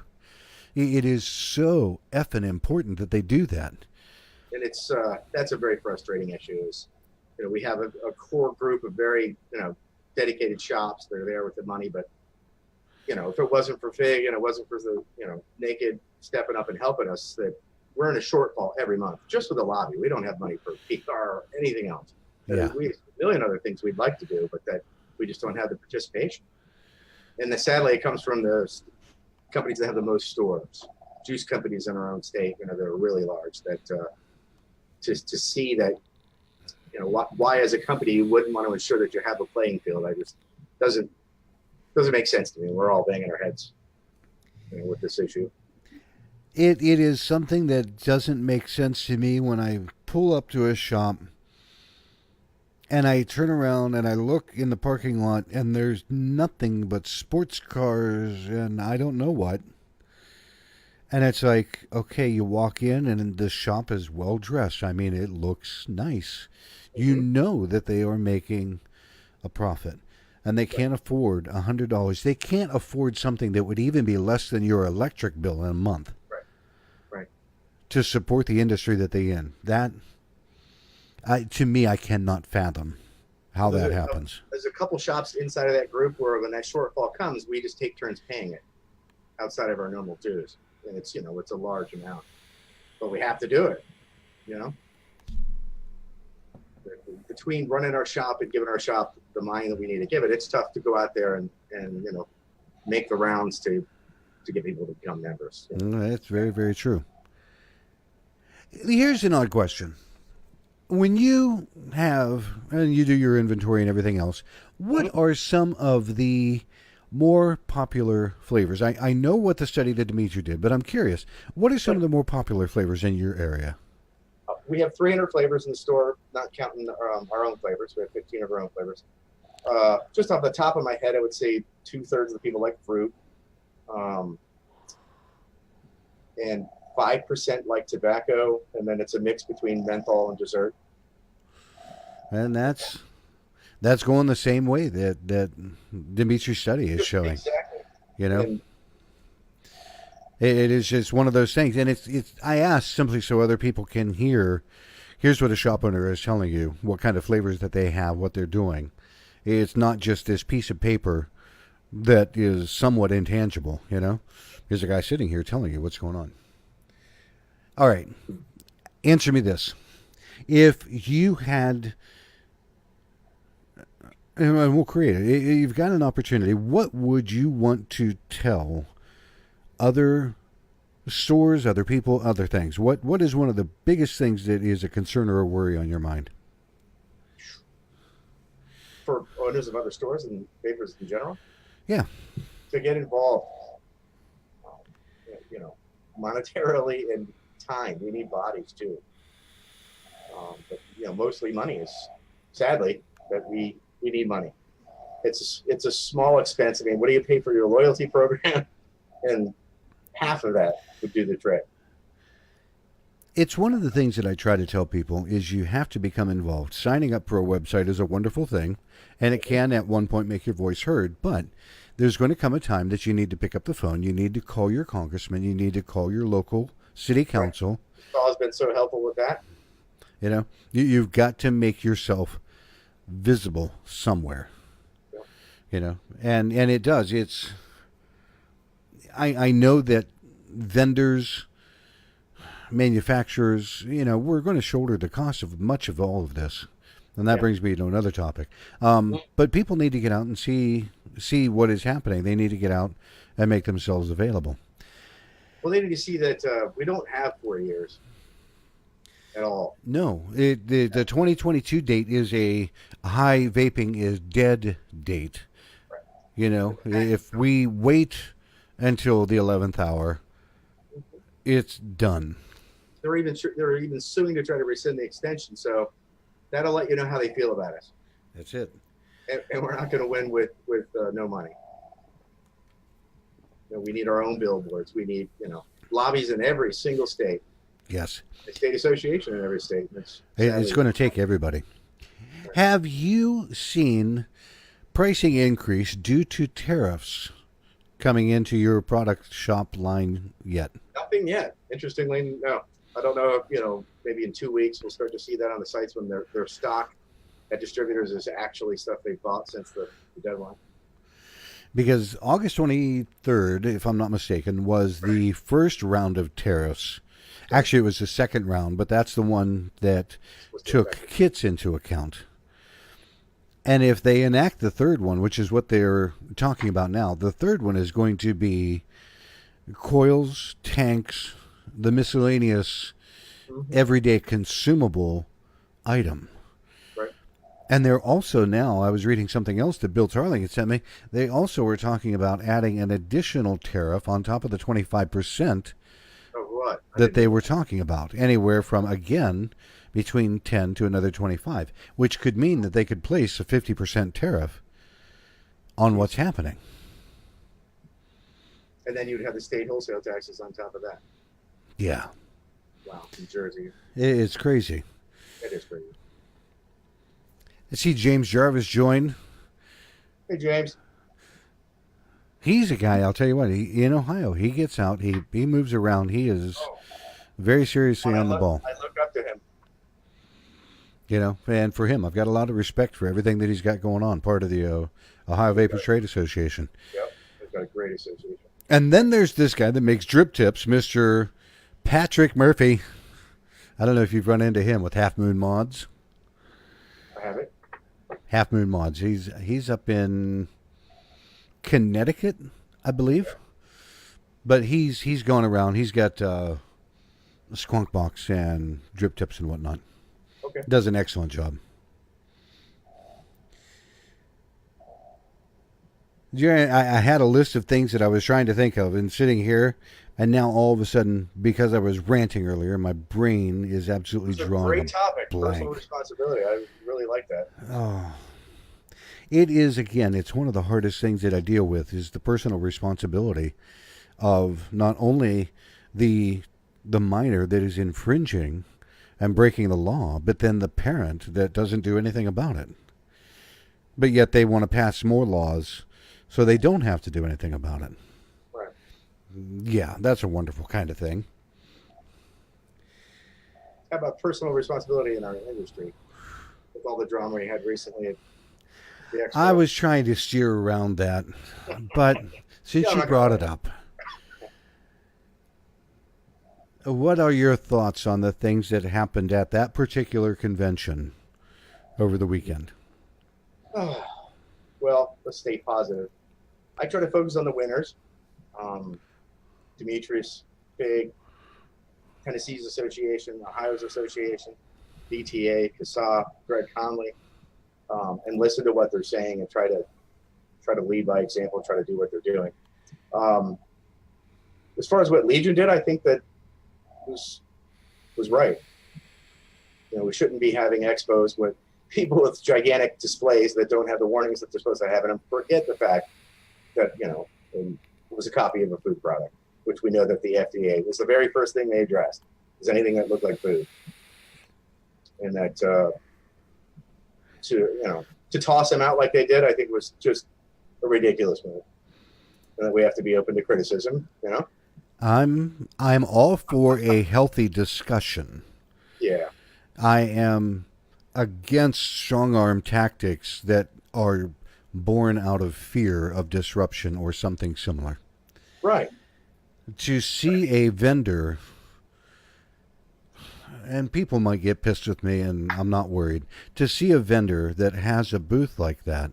It is so effing important that they do that. And that's a very frustrating issue. Is we have a core group of very dedicated shops that are there with the money, but if it wasn't for Fig and it wasn't for the Naked stepping up and helping us, that we're in a shortfall every month just with the lobby. We don't have money for PR or anything else. Yeah. We have a million other things we'd like to do, but that we just don't have the participation. And sadly, it comes from the companies that have the most stores, juice companies in our own state, that are really large. That to see that, why as a company you wouldn't want to ensure that you have a playing field. I just doesn't make sense to me. We're all banging our heads, with this issue. It is something that doesn't make sense to me when I pull up to a shop and I turn around and I look in the parking lot and there's nothing but sports cars and I don't know what. And it's like, okay, you walk in and the shop is well dressed. I mean, it looks nice. You know that they are making a profit. And they can't afford $100. They can't afford something that would even be less than your electric bill in a month. Right. To support the industry that they're in. To me, I cannot fathom how that happens. There's a couple shops inside of that group where when that shortfall comes, we just take turns paying it outside of our normal dues. And it's, it's a large amount. But we have to do it, Between running our shop and giving our shop the money that we need to give it, it's tough to go out there and make the rounds to get people to become members. That's very, very true. Here's an odd question. When you have, and you do your inventory and everything else, what are some of the more popular flavors? I know what the study that Dimitri did, but I'm curious. What are some of the more popular flavors in your area? We have 300 flavors in the store, not counting our own flavors. We have 15 of our own flavors. Just off the top of my head, I would say 2/3 of the people like fruit. And 5% like tobacco, and then it's a mix between menthol and dessert. And that's going the same way that Dimitri's study is showing. Exactly. And it is just one of those things. And it's I ask simply so other people can hear. Here's what a shop owner is telling you, what kind of flavors that they have, what they're doing. It's not just this piece of paper that is somewhat intangible, Here's a guy sitting here telling you what's going on. All right. Answer me this. If you had, and we'll create it, you've got an opportunity, what would you want to tell other stores, other people, other things? What is one of the biggest things that is a concern or a worry on your mind? for owners of other stores and vapors in general. Yeah. To get involved, you know, monetarily and time. We need bodies too. But you know, mostly money is sadly that we need money. It's a small expense. I mean, what do you pay for your loyalty program? And half of that would do the trick. It's one of the things that I try to tell people is you have to become involved. Signing up for a website is a wonderful thing, and it can at one point make your voice heard, but there's going to come a time that you need to pick up the phone. You need to call your congressman. You need to call your local city council. Paul has been so helpful with that. You know, you've got to make yourself visible somewhere. Yeah. You know, and it does. It's I know that vendors, manufacturers, you know, we're going to shoulder the cost of much of all of this. And that brings me to another topic. But people need to get out and see what is happening. They need to get out and make themselves available. Well, they need to see that we don't have 4 years at all. No, the 2022 date is a high vaping is dead date. Right. You know, if we wait until the 11th hour, it's done. They're even suing to try to rescind the extension. So that'll let you know how they feel about us. That's it. And we're not going to win with no money. You know, we need our own billboards. We need, you know, lobbies in every single state. Yes. A state association in every state. It's going to take everybody. Right. Have you seen pricing increase due to tariffs coming into your product shop line yet? Nothing yet. Interestingly, no. I don't know if, you know, maybe in 2 weeks we'll start to see that on the sites when their stock at distributors is actually stuff they've bought since the deadline. Because August 23rd, if I'm not mistaken, was the first round of tariffs. Actually, it was the second round, but that's the one that took kits into account. And if they enact the third one, which is what they're talking about now, the third one is going to be coils, tanks, the miscellaneous everyday consumable item. Right. And they're also now, I was reading something else that Bill Tarling had sent me, they also were talking about adding an additional tariff on top of the 25% that they were talking about, anywhere from, again, between 10 to another 25, which could mean that they could place a 50% tariff on what's happening. And then you'd have the state wholesale taxes on top of that. Yeah. Wow, New Jersey. It's crazy. It is crazy. I see James Jarvis join. Hey, James. He's a guy, I'll tell you what, in Ohio, he gets out, he moves around, he is very seriously on the ball. I look up to him. You know, and for him, I've got a lot of respect for everything that he's got going on, part of the Ohio Vapor Trade Association. Yep, he's got a great association. And then there's this guy that makes drip tips, Mr. Patrick Murphy. I don't know if you've run into him with Half Moon Mods. I have it. Half Moon Mods. He's up in Connecticut, I believe. But he's gone around. He's got a Squonk Box and drip tips and whatnot. Okay. Does an excellent job. Jerry, I had a list of things that I was trying to think of, and sitting here, and now all of a sudden, because I was ranting earlier, my brain is absolutely drawn. Great topic, blank. personal responsibility. I really like that. Oh, it is, again, it's one of the hardest things that I deal with is the personal responsibility of not only the minor that is infringing and breaking the law, but then the parent that doesn't do anything about it. But yet they want to pass more laws so they don't have to do anything about it. Right. Yeah, that's a wonderful kind of thing. How about personal responsibility in our industry? With all the drama we had recently at the Expo. I was trying to steer around that, but since you brought it up, what are your thoughts on the things that happened at that particular convention over the weekend? Well, let's stay positive. I try to focus on the winners. Demetrius, Big, Tennessee's Association, Ohio's Association, DTA, CASA, Greg Conley. and listen to what they're saying and try to lead by example, try to do what they're doing. As far as what Legion did, I think that was right. You know, we shouldn't be having expos with people with gigantic displays that don't have the warnings that they're supposed to have, and forget the fact that, you know, it was a copy of a food product, which we know that the FDA was the very first thing they addressed, is anything that looked like food. And that to toss them out like they did, I think was just a ridiculous move. And that we have to be open to criticism, you know? I'm all for a healthy discussion. Yeah. I am against strong arm tactics that are born out of fear of disruption or something similar. Right. To see a vendor, and people might get pissed with me, and I'm not worried, to see a vendor that has a booth like that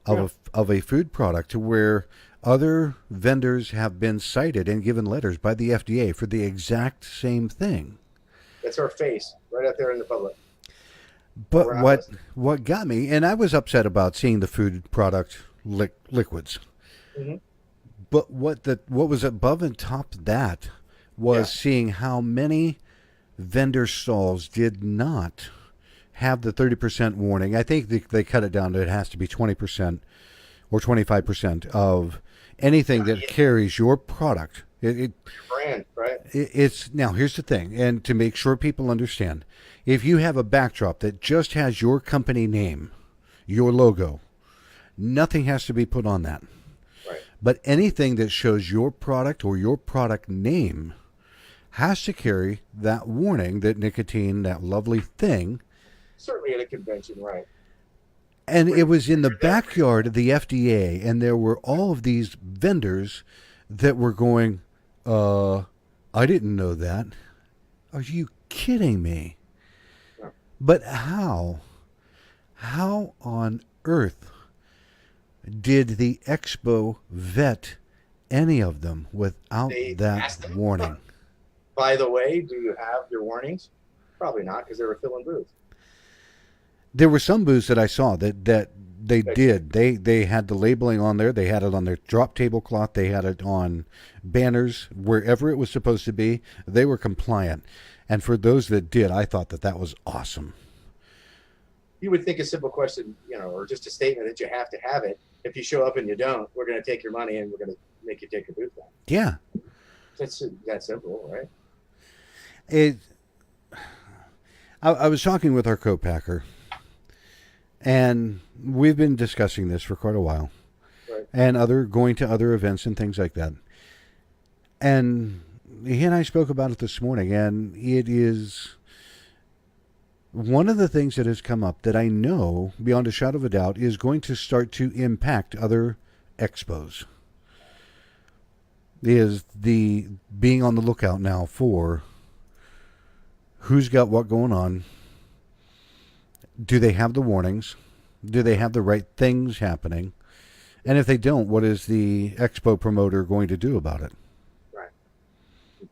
of a food product to where other vendors have been cited and given letters by the FDA for the exact same thing. That's our face right out there in the public. But what got me, and I was upset about seeing the food product liquids. Mm-hmm. But what was above and top of that was seeing how many vendor stalls did not have the 30% warning. I think they cut it down to it has to be 20% or 25% of anything that carries your product. Your brand, right? It's now, here's the thing, and to make sure people understand, if you have a backdrop that just has your company name, your logo, nothing has to be put on that. Right. But anything that shows your product or your product name has to carry that warning that nicotine, that lovely thing. Certainly at a convention, right? And it was in the backyard of the FDA, and there were all of these vendors that were going, I didn't know that. Are you kidding me? No. But how on earth did the expo vet any of them without that warning? By the way, do you have your warnings? Probably not, because they were filling booths. There were some booths that I saw that they did. They had the labeling on there. They had it on their drop tablecloth. They had it on banners. Wherever it was supposed to be, they were compliant. And for those that did, I thought that was awesome. You would think a simple question, or just a statement that you have to have it. If you show up and you don't, we're going to take your money and we're going to make you take your booth down. Yeah. That's that simple, right? I was talking with our co-packer, and we've been discussing this for quite a while, right. And going to other events and things like that. And he and I spoke about it this morning, and it is one of the things that has come up that I know, beyond a shadow of a doubt, is going to start to impact other expos. Is the being on the lookout now for who's got what going on. Do they have the warnings? Do they have the right things happening? And if they don't, what is the expo promoter going to do about it? Right.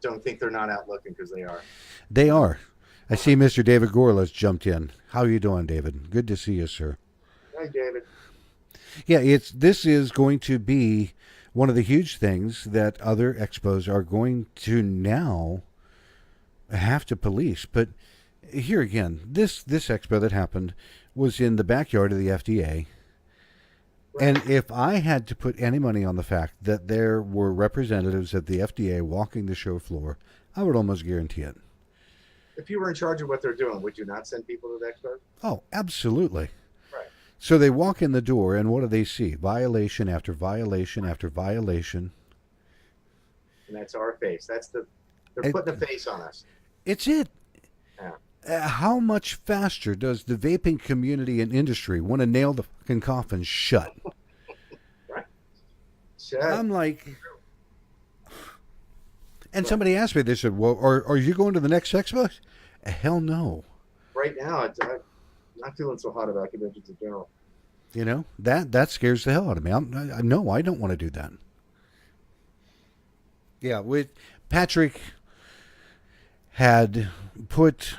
Don't think they're not out looking, because they are. They are. I see Mr. David Gorlas jumped in. How are you doing, David? Good to see you, sir. Hi, David. Yeah, this is going to be one of the huge things that other expos are going to now have to police. But here again, this expo that happened was in the backyard of the FDA. Right. And if I had to put any money on the fact that there were representatives of the FDA walking the show floor, I would almost guarantee it. If you were in charge of what they're doing, would you not send people to the expo? Oh, absolutely. Right. So they walk in the door, and what do they see? Violation after violation after violation. And that's our face. They're putting a face on us. It's it. Yeah. How much faster does the vaping community and industry want to nail the fucking coffin shut? Right. Shut. I'm like... And somebody asked me, they said, well, are you going to the next expo? Hell no. Right now, I'm not feeling so hot about conventions in general. That scares the hell out of me. No, I don't want to do that. Yeah, with Patrick had put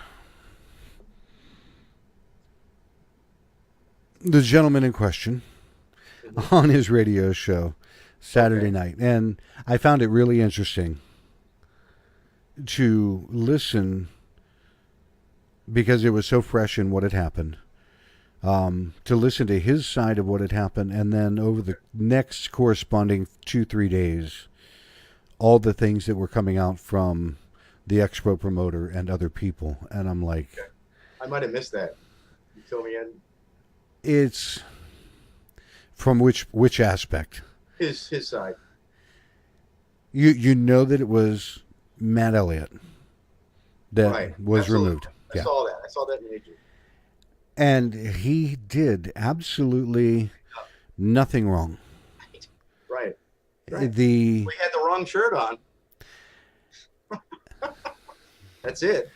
the gentleman in question on his radio show Saturday night. And I found it really interesting to listen because it was so fresh in what had happened. To listen to his side of what had happened, and then over the next corresponding 2-3 days, all the things that were coming out from the expo promoter and other people. And I'm like, I might have missed that. You fill me in. It's from which aspect? His side. You know that it was Matt Elliott that was Absolutely. removed. I saw that. I saw that in nature. And he did absolutely nothing wrong. Right. We had the wrong shirt on. That's it.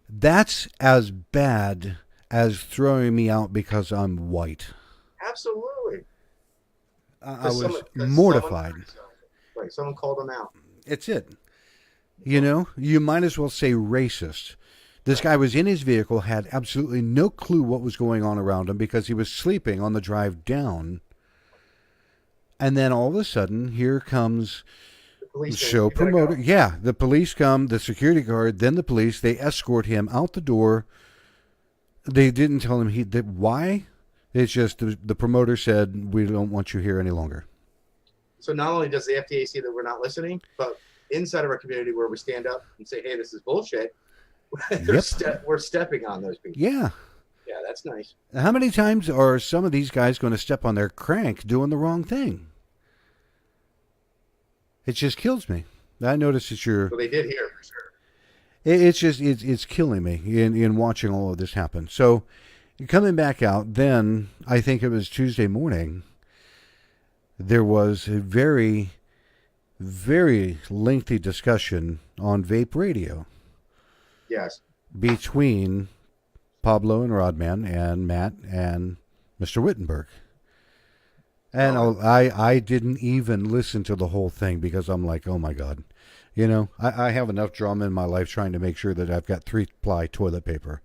That's as bad as throwing me out because I'm white. Absolutely. I was mortified. Someone called him out. It's it. You know, you might as well say racist. This guy was in his vehicle, had absolutely no clue what was going on around him because he was sleeping on the drive down. And then all of a sudden, here comes the show promoter. Go. Yeah, the police come, the security guard, then the police. They escort him out the door. They didn't tell him why. It's just the promoter said, we don't want you here any longer. So not only does the FDA see that we're not listening, but inside of our community where we stand up and say, hey, this is bullshit, we're stepping on those people. Yeah. Yeah, that's nice. How many times are some of these guys going to step on their crank doing the wrong thing? It just kills me. I notice it's your... Well, they did here, for sure. It's killing me in watching all of this happen. So, coming back out, then, I think it was Tuesday morning, there was a very, very lengthy discussion on Vape Radio. Yes. Between Pablo and Rodman and Matt and Mr. Wittenberg. And I didn't even listen to the whole thing because I'm like, oh my God. You know, I have enough drama in my life trying to make sure that I've got 3-ply toilet paper.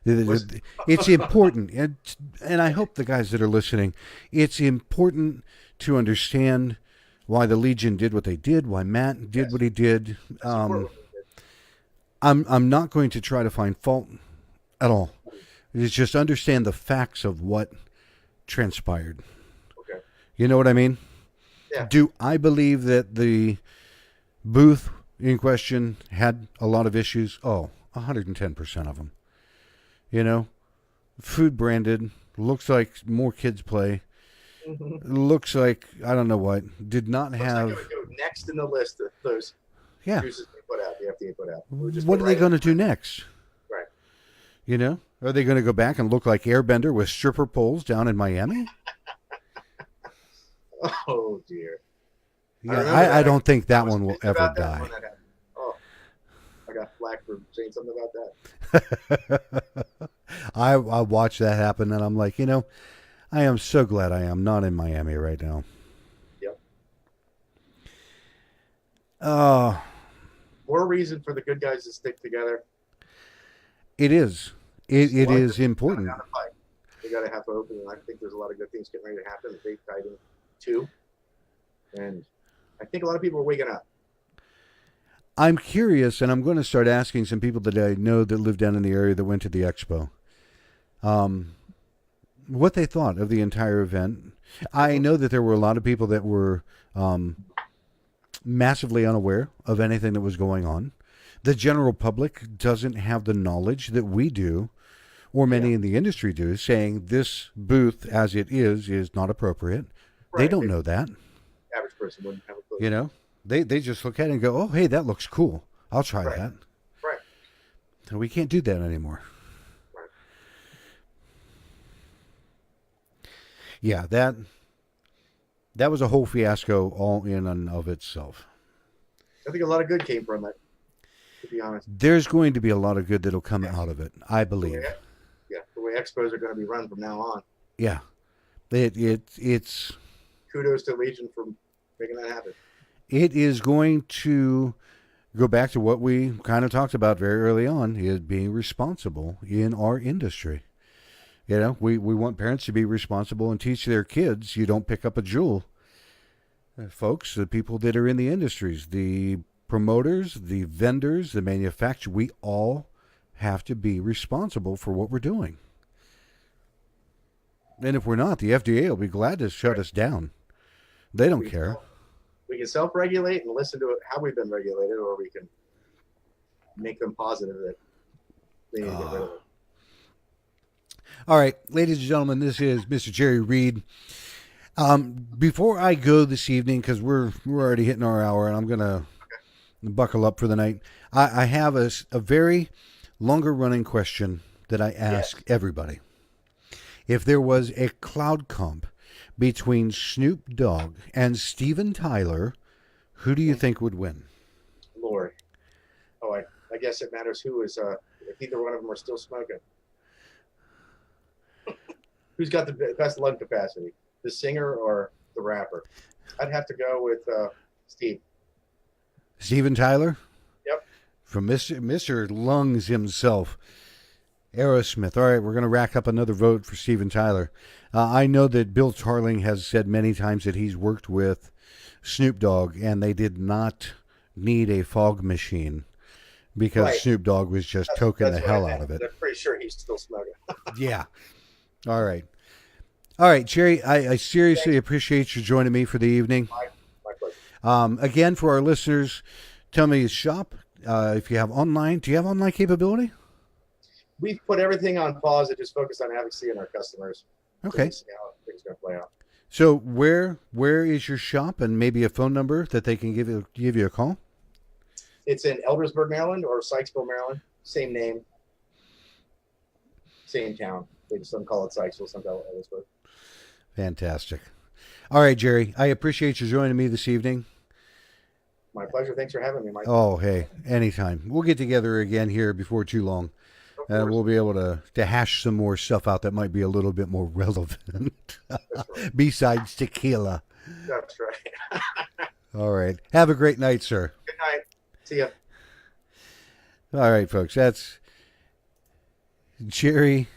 It's important. And I hope the guys that are listening, it's important to understand why the Legion did what they did, why Matt did what he did. I'm not going to try to find fault at all. It's just understand the facts of what transpired. Okay. You know what I mean? Yeah. Do I believe that the booth in question had a lot of issues? Oh, 110% of them. You know, food branded, looks like more kids play. Looks like, I don't know what, did not have... Looks like it would go next in the list of those juices they put out, the FDA put out. What are they going to do next? Right. You know? Are they going to go back and look like Airbender with stripper poles down in Miami? Oh, dear. Yeah, I don't think that one will ever die. Oh, I got flack for saying something about that. I watched that happen, and I'm like, you know, I am so glad I am not in Miami right now. Yep. More reason for the good guys to stick together. It is. It is important. We got to have hope, and I think there's a lot of good things getting ready to happen. They tied in too, and I think a lot of people are waking up. I'm curious, and I'm going to start asking some people that I know that live down in the area that went to the expo, what they thought of the entire event. I know that there were a lot of people that were massively unaware of anything that was going on. The general public doesn't have the knowledge that we do, or many in the industry do, saying this booth as it is not appropriate. Right. They don't know that. Average person wouldn't have a clue. You know, they just look at it and go, oh, hey, that looks cool. I'll try that. Right. So we can't do that anymore. Right. Yeah, that was a whole fiasco all in and of itself. I think a lot of good came from it, to be honest. There's going to be a lot of good that'll come out of it, I believe. The way expos are going to be run from now on. Yeah. It's... Kudos to Legion for making that happen. It is going to go back to what we kind of talked about very early on, is being responsible in our industry. You know, we want parents to be responsible and teach their kids you don't pick up a jewel. Folks, the people that are in the industries, the promoters, the vendors, the manufacturers, we all have to be responsible for what we're doing. And if we're not, the FDA will be glad to shut us down. They don't care. We can self-regulate and listen to how we've been regulated, or we can make them positive that they need to get rid of it. All right, ladies and gentlemen, this is Mr. Jerry Reed. Before I go this evening, because we're already hitting our hour, and I'm gonna buckle up for the night. I have a very longer running question that I ask everybody. If there was a cloud comp between Snoop Dogg and Steven Tyler, who do you think would win? Lord. Oh, I guess it matters who is, if either one of them are still smoking. Who's got the best lung capacity, the singer or the rapper? I'd have to go with Steve. Steven Tyler? Yep. From Mr. Lungs himself, Aerosmith. All right, we're going to rack up another vote for Steven Tyler. I know that Bill Tarling has said many times that he's worked with Snoop Dogg, and they did not need a fog machine because Snoop Dogg was just toking the hell out of it. I'm pretty sure he's still smoking. Yeah. All right. All right, Jerry, I seriously appreciate you joining me for the evening. My pleasure. Again, for our listeners, tell me shop. If you have online, do you have online capability? We've put everything on pause and just focus on advocacy and our customers. Okay. See how things are going to play out. So where is your shop, and maybe a phone number that they can give you a call? It's in Eldersburg, Maryland, or Sykesville, Maryland. Same name, same town. They just some call it Sykesville, some call it Eldersburg. Fantastic. All right, Jerry, I appreciate you joining me this evening. My pleasure. Thanks for having me, Mike. Oh, hey, anytime. We'll get together again here before too long. We'll be able to hash some more stuff out that might be a little bit more relevant besides tequila. That's right. All right. Have a great night, sir. Good night. See ya. All right, folks. That's Jerry,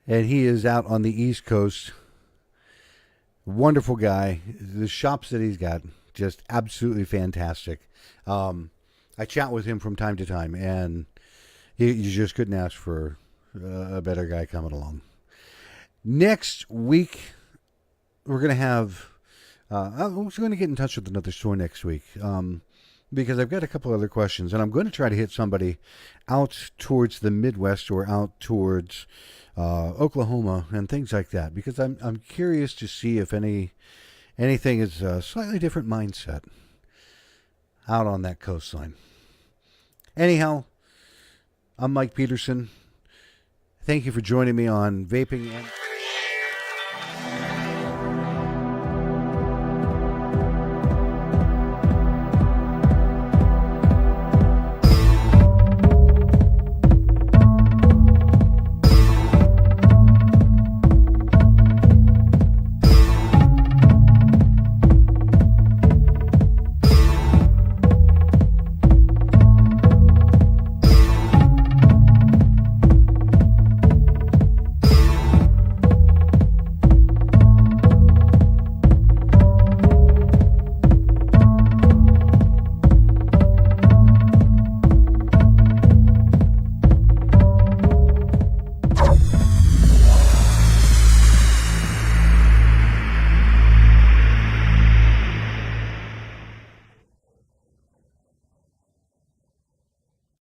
and he is out on the East Coast. Wonderful guy. The shops that he's got, just absolutely fantastic. I chat with him from time to time, and you just couldn't ask for a better guy coming along. Next week, we're going to have... I'm going to get in touch with another store next week because I've got a couple other questions, and I'm going to try to hit somebody out towards the Midwest or out towards Oklahoma and things like that, because I'm curious to see if anything is a slightly different mindset out on that coastline. Anyhow, I'm Mike Peterson. Thank you for joining me on Vaping.